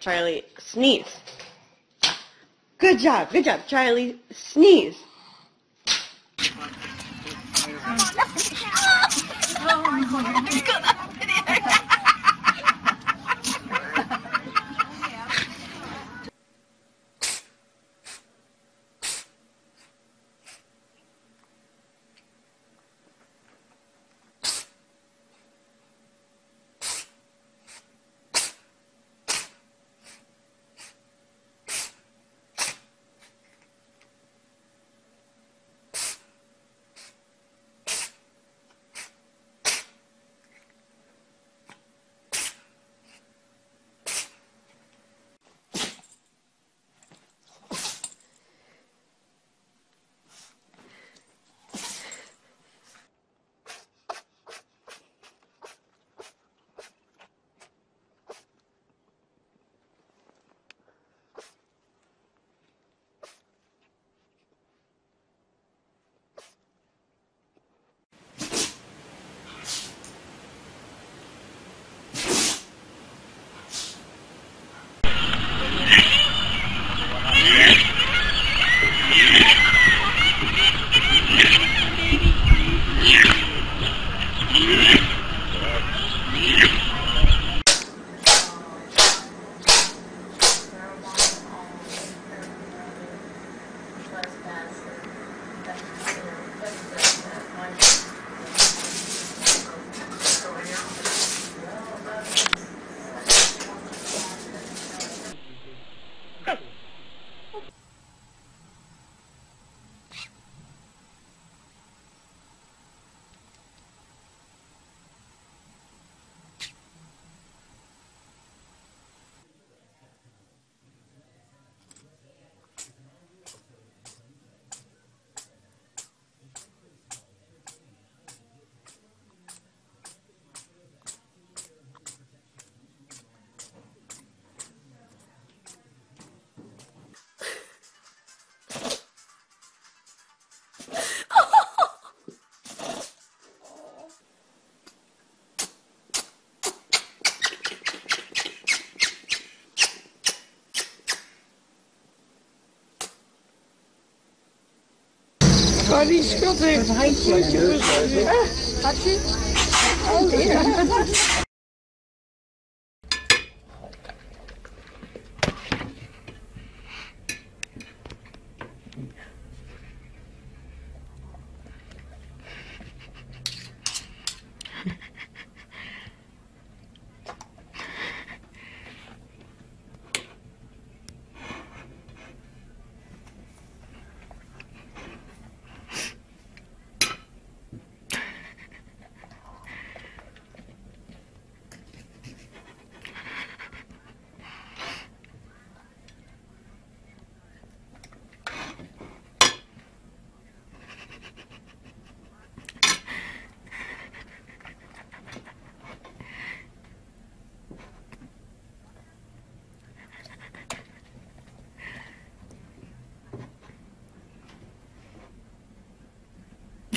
Charlie, sneeze. Good job, Charlie. Sneeze. Charlie, schattig. Gaat ie? Oh, ja.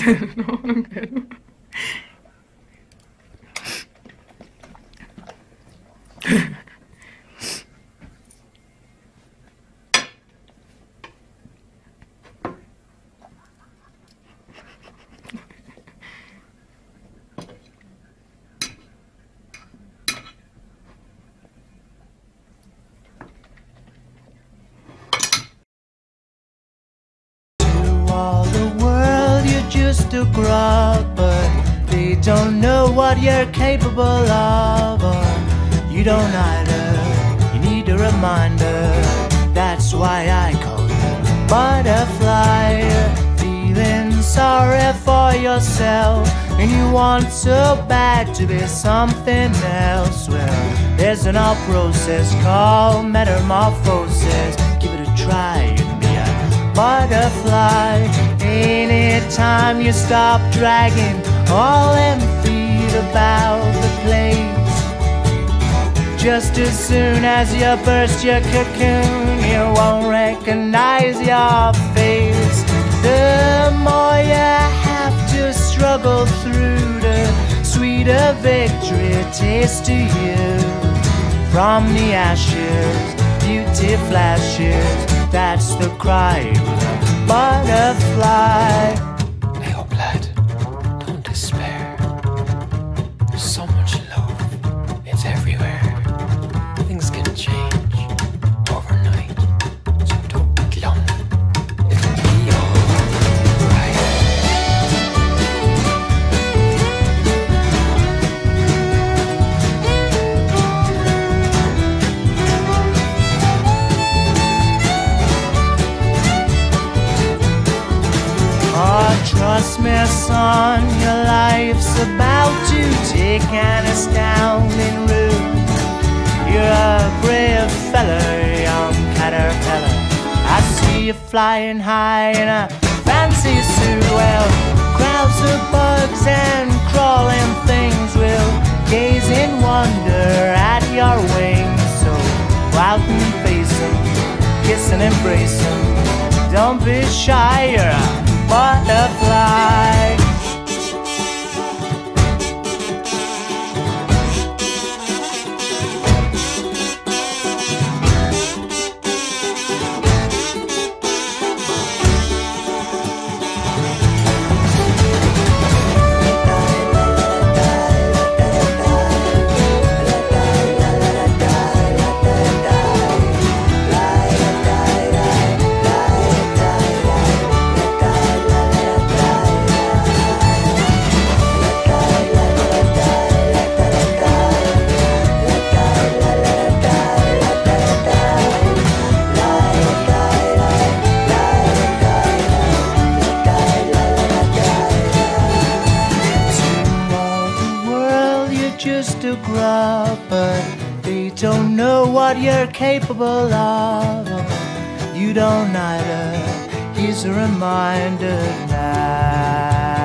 No, non credo. Just a crowd, but They don't know what you're capable of, or you don't either. You need a reminder. That's why I call you butterfly. Feeling sorry for yourself, and you want so bad to be something else. Well, there's an old process called metamorphosis. Give it a try and be a butterfly. Anytime you stop dragging all them feet about the place, just as soon as you burst your cocoon, you won't recognize your face. The more you have to struggle through, the sweeter victory tastes to you. From the ashes, beauty flashes. That's the cry of the butterfly. Hey, oh lad, don't despair. There's so much love, it's everywhere. Things can change overnight, so don't be glum. It'll be alright. Oh, trust me, son, your life's about to take an astounding route. You're a brave fella, young caterpillar. I see you flying high in a fancy suit. Well, crowds of bugs and crawling things will gaze in wonder at your wings. So go out and face them, kiss and embrace them. Don't be shy, you're a butterfly. Just a grub, but they don't know what you're capable of. You don't either. Here's a reminder now.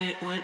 It went